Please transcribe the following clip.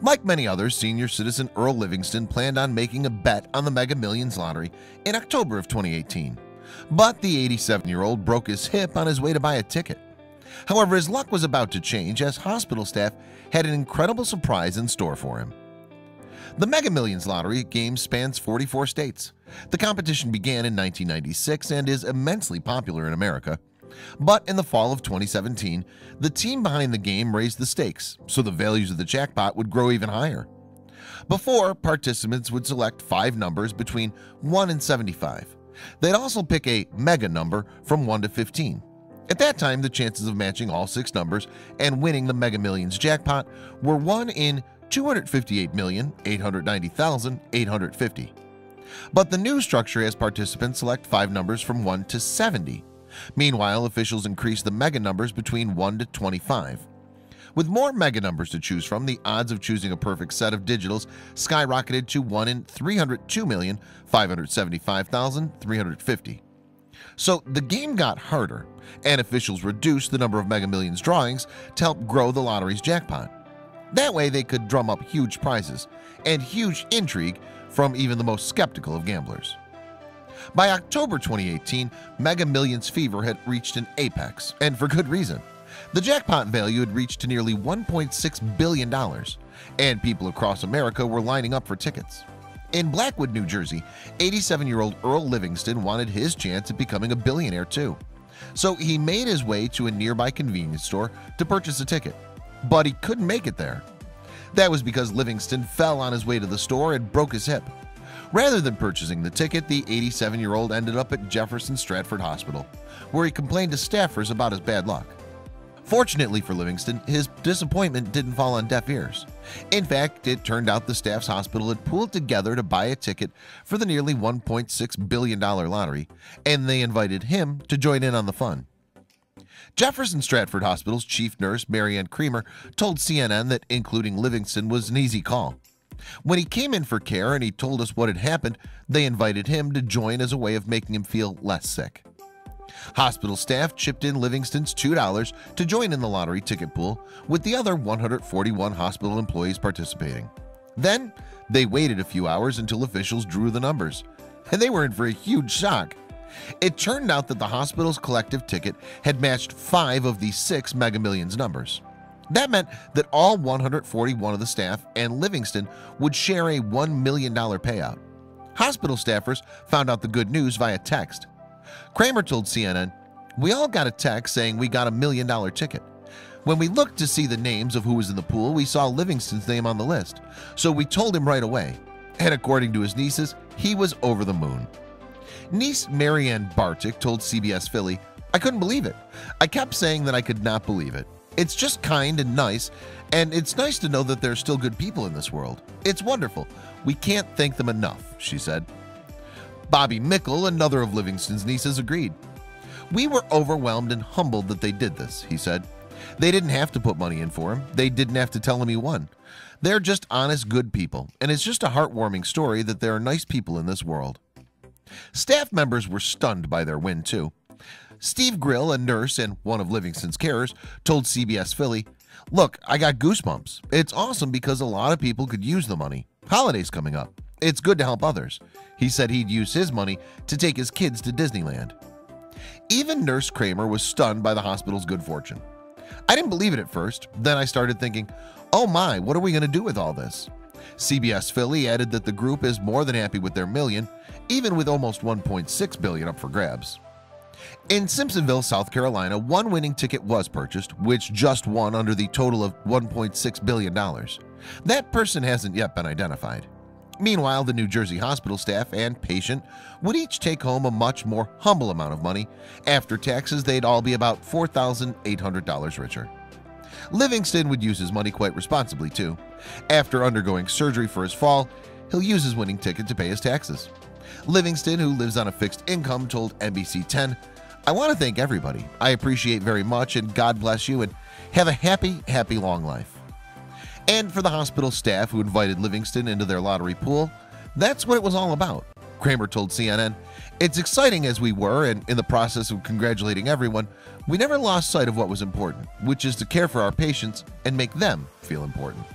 Like many others, senior citizen Earl Livingston planned on making a bet on the Mega Millions lottery in October of 2018. But the 87-year-old broke his hip on his way to buy a ticket. However, his luck was about to change as hospital staff had an incredible surprise in store for him. The Mega Millions lottery game spans 44 states. The competition began in 1996 and is immensely popular in America. But in the fall of 2017, the team behind the game raised the stakes, so the values of the jackpot would grow even higher. Before, participants would select 5 numbers between 1 and 75. They'd also pick a mega number from 1 to 15. At that time, the chances of matching all 6 numbers and winning the Mega Millions jackpot were 1 in 258,890,850. But the new structure has participants select 5 numbers from 1 to 70. Meanwhile, officials increased the mega numbers between 1 to 25. With more mega numbers to choose from, the odds of choosing a perfect set of digitals skyrocketed to 1 in 302,575,350. So the game got harder, and officials reduced the number of Mega Millions drawings to help grow the lottery's jackpot. That way they could drum up huge prizes and huge intrigue from even the most skeptical of gamblers. By October 2018, Mega Millions fever had reached an apex, and for good reason. The jackpot value had reached to nearly $1.6 billion, and people across America were lining up for tickets. In Blackwood, New Jersey, 87-year-old Earl Livingston wanted his chance at becoming a billionaire too. So he made his way to a nearby convenience store to purchase a ticket, but he couldn't make it there. That was because Livingston fell on his way to the store and broke his hip. Rather than purchasing the ticket, the 87-year-old ended up at Jefferson Stratford Hospital, where he complained to staffers about his bad luck. Fortunately for Livingston, his disappointment didn't fall on deaf ears. In fact, it turned out the staff's hospital had pooled together to buy a ticket for the nearly $1.6 billion lottery, and they invited him to join in on the fun. Jefferson Stratford Hospital's chief nurse, Mary Ann Creamer, told CNN that including Livingston was an easy call. When he came in for care and he told us what had happened, they invited him to join as a way of making him feel less sick. Hospital staff chipped in Livingston's $2 to join in the lottery ticket pool, with the other 141 hospital employees participating. Then they waited a few hours until officials drew the numbers, and they were in for a huge shock. It turned out that the hospital's collective ticket had matched 5 of the 6 Mega Millions numbers. That meant that all 141 of the staff and Livingston would share a $1 million payout. Hospital staffers found out the good news via text. Kramer told CNN, "We all got a text saying we got $1 million ticket. When we looked to see the names of who was in the pool, we saw Livingston's name on the list. So we told him right away. And according to his nieces, he was over the moon." Niece Marianne Bartik told CBS Philly, "I couldn't believe it. I kept saying that I could not believe it. It's just kind and nice, and it's nice to know that there's still good people in this world. It's wonderful. We can't thank them enough," she said. Bobby Mickle, another of Livingston's nieces, agreed. "We were overwhelmed and humbled that they did this," he said. "They didn't have to put money in for him. They didn't have to tell him he won. They're just honest, good people, and it's just a heartwarming story that there are nice people in this world." Staff members were stunned by their win too. Steve Grill, a nurse and one of Livingston's carers, told CBS Philly, "Look, I got goosebumps. It's awesome because a lot of people could use the money. Holidays coming up. It's good to help others." He said he'd use his money to take his kids to Disneyland. Even Nurse Kramer was stunned by the hospital's good fortune. "I didn't believe it at first. Then I started thinking, oh my, what are we going to do with all this?" CBS Philly added that the group is more than happy with their million, even with almost $1.6 billion up for grabs. In Simpsonville, South Carolina, one winning ticket was purchased, which just won under the total of $1.6 billion. That person hasn't yet been identified. Meanwhile, the New Jersey hospital staff and patient would each take home a much more humble amount of money. After taxes, they'd all be about $4,800 richer. Livingston would use his money quite responsibly too. After undergoing surgery for his fall, he'll use his winning ticket to pay his taxes. Livingston, who lives on a fixed income, told NBC 10, "I want to thank everybody. I appreciate very much, and God bless you, and have a happy, happy long life." And for the hospital staff who invited Livingston into their lottery pool, that's what it was all about. Kramer told CNN, "It's exciting as we were, and in the process of congratulating everyone, we never lost sight of what was important, which is to care for our patients and make them feel important."